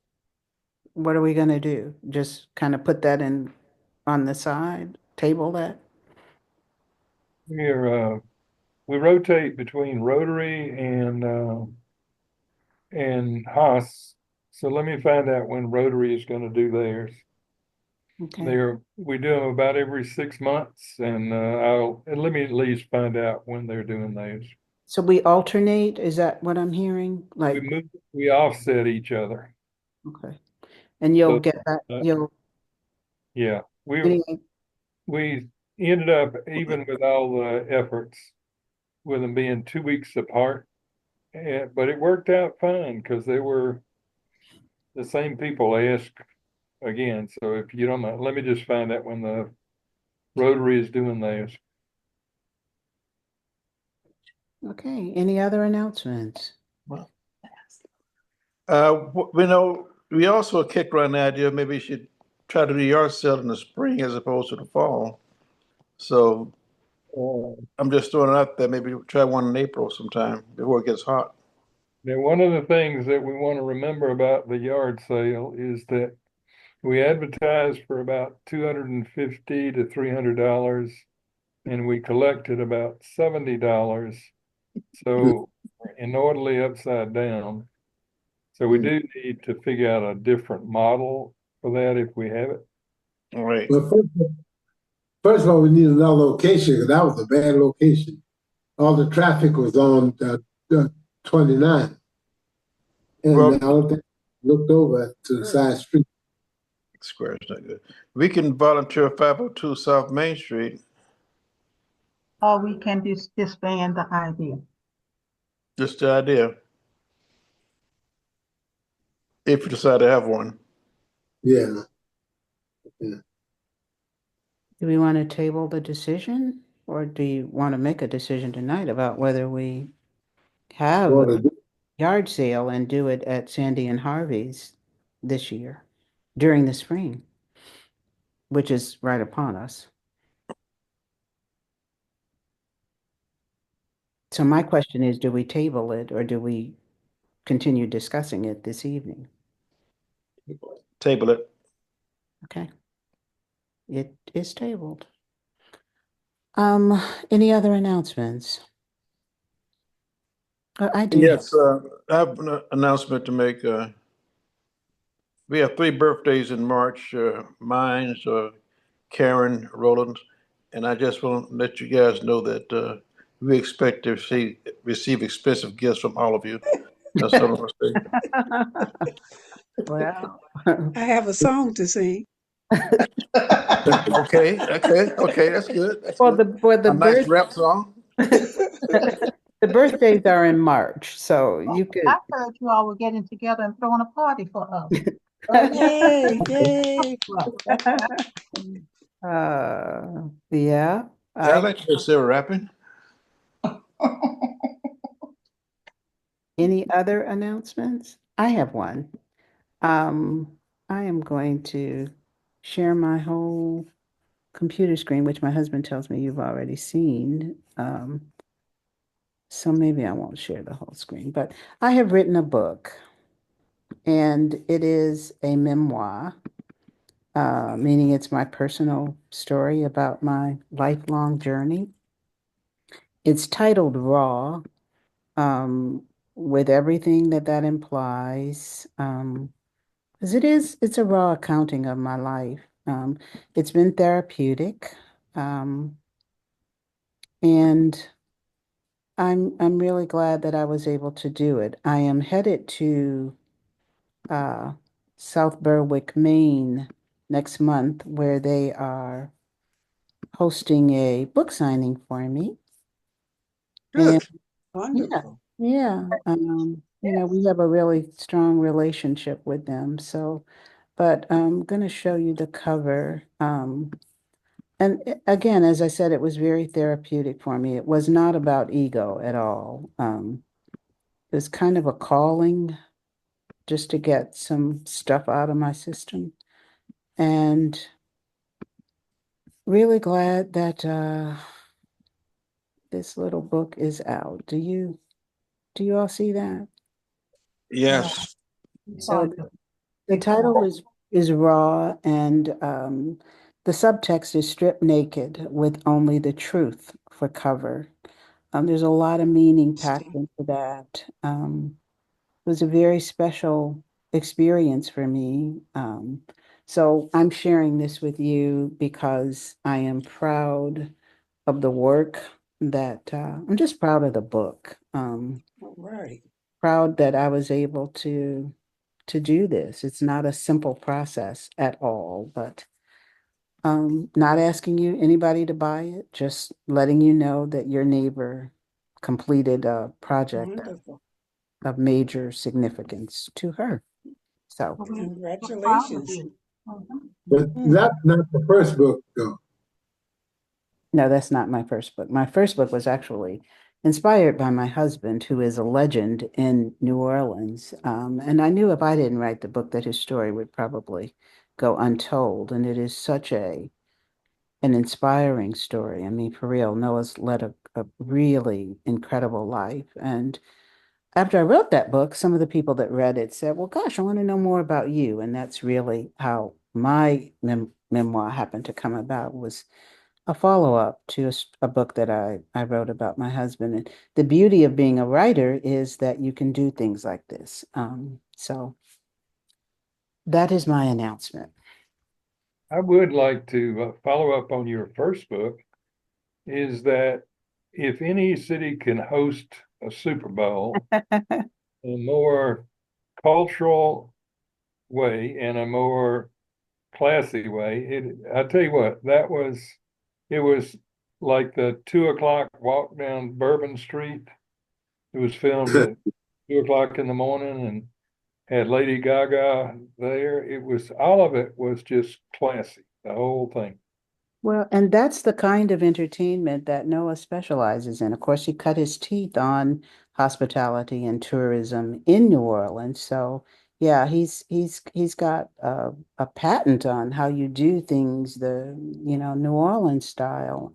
are we going to do? Just kind of put that on the side, table that? We rotate between Rotary and HOSS. So let me find out when Rotary is going to do theirs. Okay. We do them about every 6 months, and let me at least find out when they're doing theirs. So we alternate, is that what I'm hearing? Like, We offset each other. okay. And you'll So, get that, yeah, any we ended up, even with all the efforts, with them being 2 weeks apart. But it worked out fine because they were the same people asked again. So if you don't mind, let me just find out when the Rotary is doing theirs. Okay, any other announcements? We also kicked around the idea maybe we should try to do yard sale in the spring as opposed to the fall. So I'm just throwing it out there. Maybe we'll try one in April sometime before it gets hot. Now, one of the things that we want to remember about the yard sale is that we advertised for about $250 to $300, and we collected about $70. So we're inordinately upside down. So we do need to figure out a different model for that if we have it. All right. Well, first of all, we need another location because that was a bad location. All the traffic was on 29. And Well, I don't think looked over to the side street. Square is not good. We can volunteer 502 South Main Street. Or we can disband the idea. Just the idea. If you decide to have one. Yeah. Do we want to table the decision, or do you want to make a decision tonight about whether we have a yard sale and do it at Sandy and Harvey's this year during the spring, which is right upon us? So my question is, do we table it or do we continue discussing it this evening? Table it. Okay. It is tabled. Any other announcements? I do. Yes, I have an announcement to make. We have 3 birthdays in March. Mine's Karen Rowland, and I just want to let you guys know that we expect to receive expensive gifts from all of you. That's all I'm going to say. Well, I have a song to sing. Okay, that's good. That's well, good. the A nice rap song. the birthdays are in March, so you could. I heard you all were getting together and throwing a party for us. Yay, yay. Yeah. I like to hear Sarah rapping. Any other announcements? I have one. I am going to share my whole computer screen, which my husband tells me you've already seen. So maybe I won't share the whole screen, but I have written a book, and it is a memoir, meaning it's my personal story about my lifelong journey. It's titled Raw, with everything that implies, because it's a raw accounting of my life. It's been therapeutic, and I'm really glad that I was able to do it. I am headed to South Berwick, Maine next month, where they are hosting a book signing for me. Good. Wonderful. Yeah. We have a really strong relationship with them. So, but I'm going to show you the cover. Again, as I said, it was very therapeutic for me. It was not about ego at all. It was kind of a calling just to get some stuff out of my system. And really glad that this little book is out. Do you all see that? Yes. So the title is Raw, and the subtext is Stripped Naked with Only the Truth for cover. There's a lot of meaning packed into that. It was a very special experience for me. So I'm sharing this with you because I am proud of the work that I'm just proud of the book. All right. Proud that I was able to do this. It's not a simple process at all, but Not asking anybody to buy it, just letting you know that your neighbor completed a project Wonderful. of major significance to her. So, Well, we're proud of Congratulations. you. Mhm. But that's not the first book, though. no, that's not my first book. My first book was actually inspired by my husband, who is a legend in New Orleans. And I knew if I didn't write the book that his story would probably go untold. And it is such an inspiring story. I mean, for real, Noah's led a really incredible life. And after I wrote that book, some of the people that read it said, well, gosh, I want to know more about you. And that's really how my memoir happened to come about, was a follow-up to a book that I wrote about my husband. And the beauty of being a writer is that you can do things like this. So that is my announcement. I would like to follow up on your first book, is that if any city can host a Super Bowl in a more cultural way and a more classy way, I tell you what, it was like the 2 o'clock walk down Bourbon Street. It was filmed at 2 o'clock in the morning and had Lady Gaga there. All of it was just classy, the whole thing. Well, and that's the kind of entertainment that Noah specializes in. Of course, he cut his teeth on hospitality and tourism in New Orleans. So, yeah, he's got a patent on how you do things the, New Orleans style.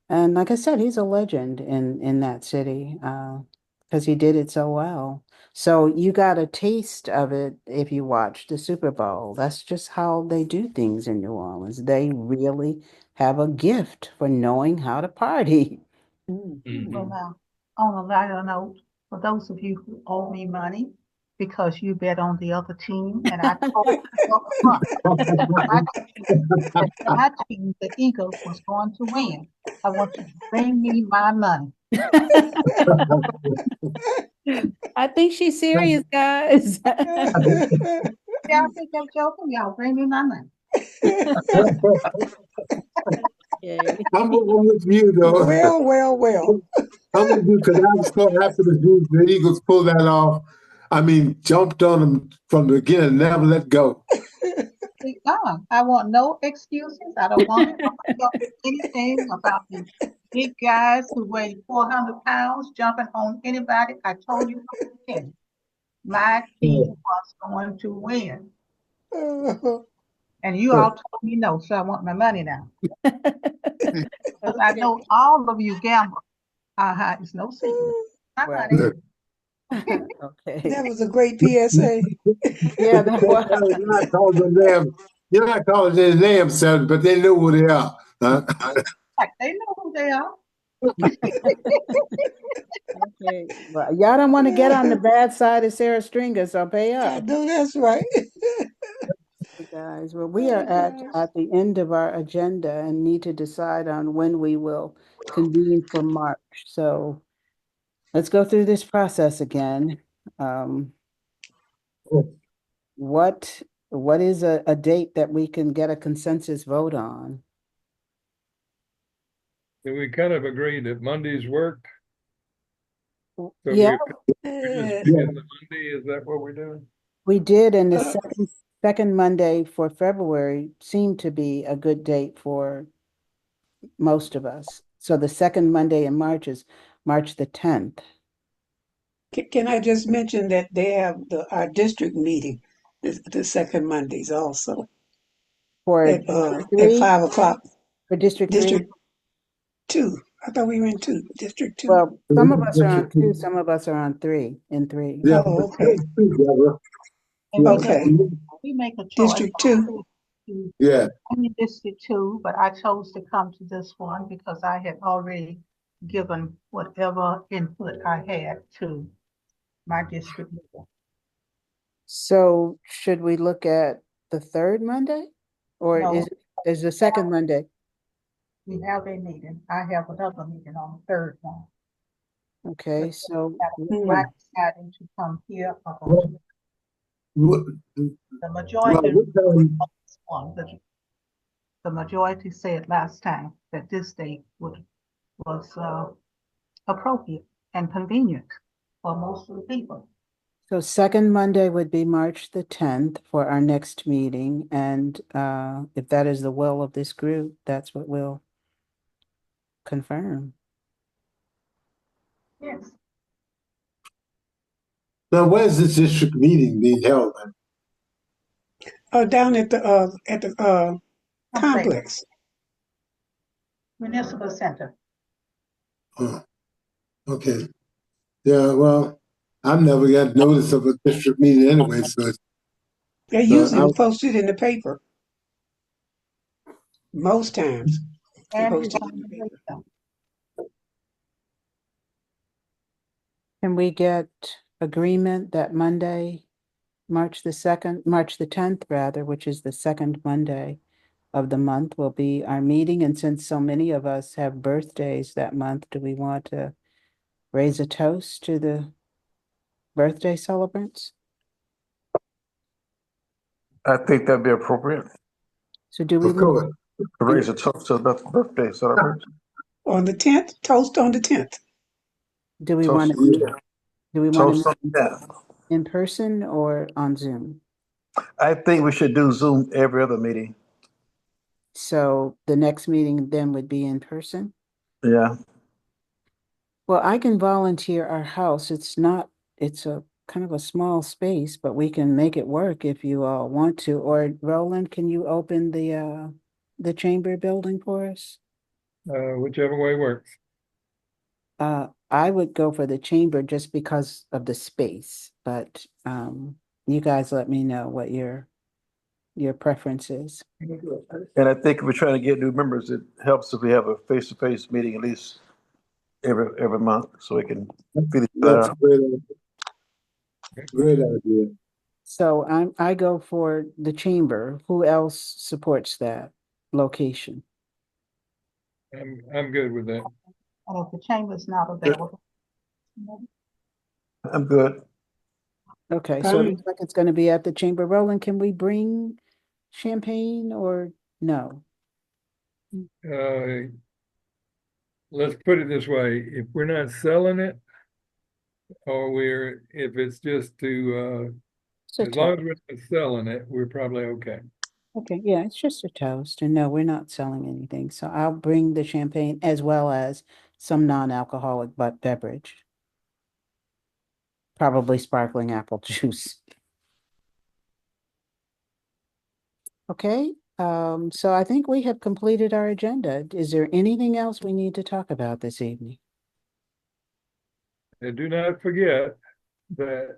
And like I said, he's a legend in that city because he did it so well. So you got a taste of it if you watch the Super Bowl. That's just how they do things in New Orleans. They really have a gift for knowing how to party. Well, now, on a lighter note, for those of you who owe me money because you bet on the other team, and I told you up front that my team, the Eagles, was going to win. I want you to bring me my money. I think she's serious, guys. Y'all think I'm joking? Y'all bring me my money. Okay. I'm with you, though. Well. I'm with you because I was so happy the Eagles pulled that off. I mean, jumped on them from the beginning, never let go. I want no excuses. I don't want anything about these big guys who weigh 400 pounds jumping on anybody. I told you from the beginning, my team was going to win. And you all told me no, so I want my money now. Because I know all of you gamble. It's no secret. My money. Okay. That was a great PSA. Yeah, that was. You're not calling their names, sir, but they know who they are. Huh? Like they know who they are. Okay. Well, y'all don't want to get on the bad side of Sarah Stringer, so pay I up. know that's right. Guys, well, we are at the end of our agenda and need to decide on when we will convene for March. So let's go through this process again. What what is a date that we can get a consensus vote on? So we kind of agreed that Mondays worked. So Yeah, we're just picking the Monday. Is that what we're doing? we did, and the second Monday for February seemed to be a good date for most of us. So the second Monday in March is March the 10th. Can I just mention that they have our district meeting the second Mondays also For at three, 5 o'clock. for District 3. District 2. I thought we were in 2. District 2. Well, some of us are on 2, some of us are on 3, in 3. Yeah, Oh, okay. Okay. We make a choice. District 2. Yeah. I'm in District 2, but I chose to come to this one because I had already given whatever input I had to my district leader. So should we look at the third Monday? Or No. is the second Monday? We have a meeting. I have another meeting on the third one. Okay, so I decided to come here. The majority Well, one. the majority said last time that this date was appropriate and convenient for most of the people. So second Monday would be March the 10th for our next meeting. And if that is the will of this group, that's what we'll confirm. Yes. Now, where's this district meeting being held? Down at the complex. Municipal Center. Oh, okay. Yeah, well, I've never got notice of a district meeting anyway, so They so usually post it in the paper. Most times. They And post it's it on in the the paper. radio. Can we get agreement that Monday, March the 10th rather, which is the second Monday of the month will be our meeting? And since so many of us have birthdays that month, do we want to raise a toast to the birthday celebrants? I think that'd be appropriate. So do we of want course. To raise a toast to the birthday celebration. On the 10th, toast on the 10th. do we Toast, want to do we want toast to on that. in person or on Zoom? I think we should do Zoom every other meeting. So the next meeting then would be in person? Yeah. Well, I can volunteer our house. It's a kind of a small space, but we can make it work if you all want to. Or Roland, can you open the chamber building for us? Whichever way works. I would go for the chamber just because of the space, but you guys let me know what your preference is. And I think if we're trying to get new members, it helps if we have a face-to-face meeting at least every month so we can feel each other That's a out. great idea. So I go for the chamber. Who else supports that location? I'm good with that. And if the chamber is not available. I'm good. Okay, so it looks like it's going to be at the chamber. Roland, can we bring champagne or no? Let's put it this way, if we're not selling it, or if it's just to, as long as we're not selling it, we're probably okay. Okay, yeah, it's just a toast. And no, we're not selling anything. So I'll bring the champagne as well as some non-alcoholic beverage. Probably sparkling apple juice. Okay, so I think we have completed our agenda. Is there anything else we need to talk about this evening? And do not forget that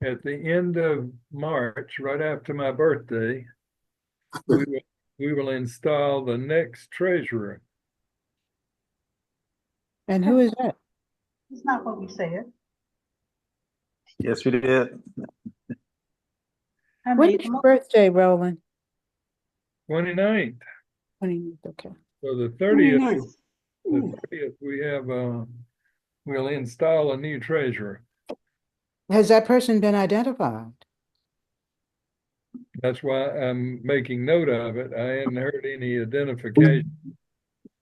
at the end of March, right after my birthday, we will install the next treasurer. And who is that? It's not what we said. Yes, we did. When's your birthday, Roland? 29th. 29th, okay. So the 30th, 29th. the 30th, we have, we'll install a new treasurer. Has that person been identified? That's why I'm making note of it. I hadn't heard any identification.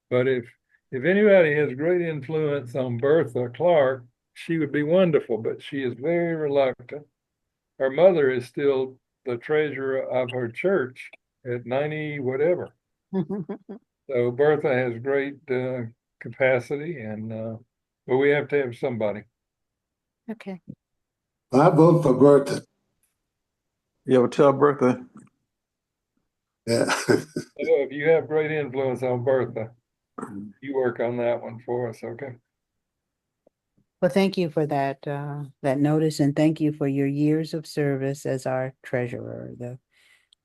But if anybody has great influence on Bertha Clark, she would be wonderful, but she is very reluctant. Her mother is still the treasurer of her church at 90 whatever. So Bertha has great capacity, and but we have to have somebody. Okay. I vote for Bertha. Yeah, well, tell Bertha. Yeah. So if you have great influence on Bertha, you work on that one for us, okay? Well, thank you for that that notice, and thank you for your years of service as our treasurer. The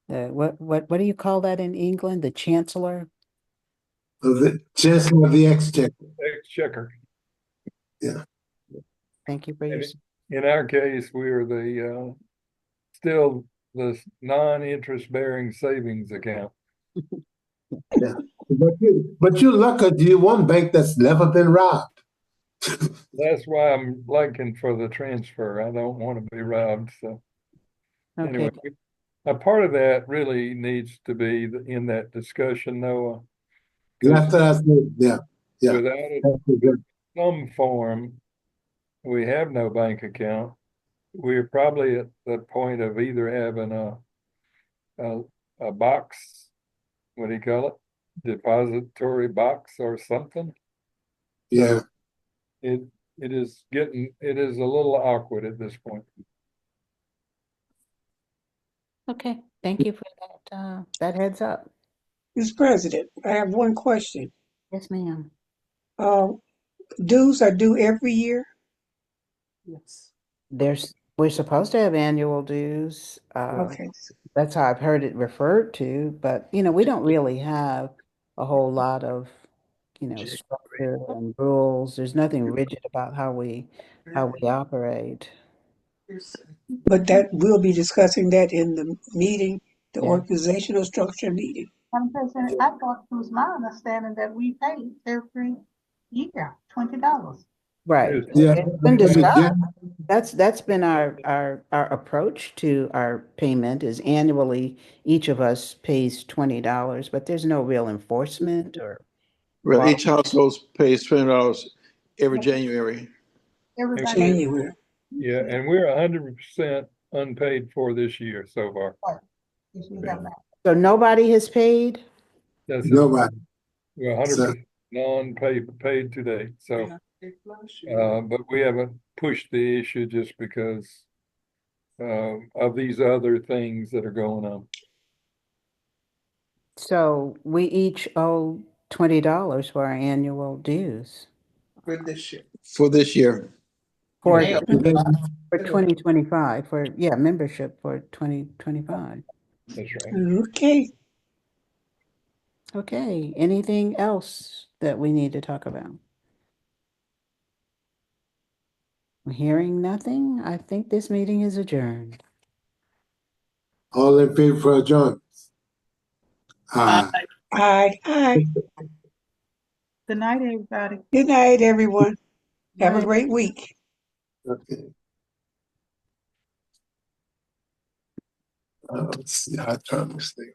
what do you call that in England? The chancellor? The Chancellor of the Exchequer. Exchequer. Yeah. Thank you for your. In our case, we are the still the non-interest bearing savings account. Yeah. But you lucky you one bank that's never been robbed. That's why I'm liking for the transfer. I don't want to be robbed. So Okay. anyway, a part of that really needs to be in that discussion, Noah. That's what I said. Yeah. Yeah. Without it, That's good. some form, we have no bank account. We're probably at the point of either having a box, what do you call it? Depository box or something. Yeah. So it is a little awkward at this point. Okay, thank you for that heads up. Mr. President, I have one question. Yes, ma'am. Dues are due every year? Yes. We're supposed to have annual dues. Okay. That's how I've heard it referred to, but we don't really have a whole lot of, structure and rules. There's nothing rigid about how we operate. But that we'll be discussing that in the meeting, the Yeah. organizational structure meeting. Madam President, I thought it was my understanding that we pay every year $20. Right. Yes. Yeah. It's been discussed. That's been our approach to our payment is annually each of us pays $20, but there's no real enforcement or Well, each household pays $20 every January. Everybody. January. Yeah, and we're 100% unpaid for this year so far. Yes, we have that. so nobody has paid. That's it. Nobody. We're 100% paid today. So, but we haven't pushed the issue just because of these other things that are going on. So we each owe $20 for our annual dues For this year. For this year. for Mail. for 2025 membership for 2025. That's right. Okay. Okay, anything else that we need to talk about? Hearing nothing, I think this meeting is adjourned. All in favor for adjournment? Aye. Aye. Good night, everybody. Good night, everyone. Have a great week. Okay. Let's see. I turn this thing.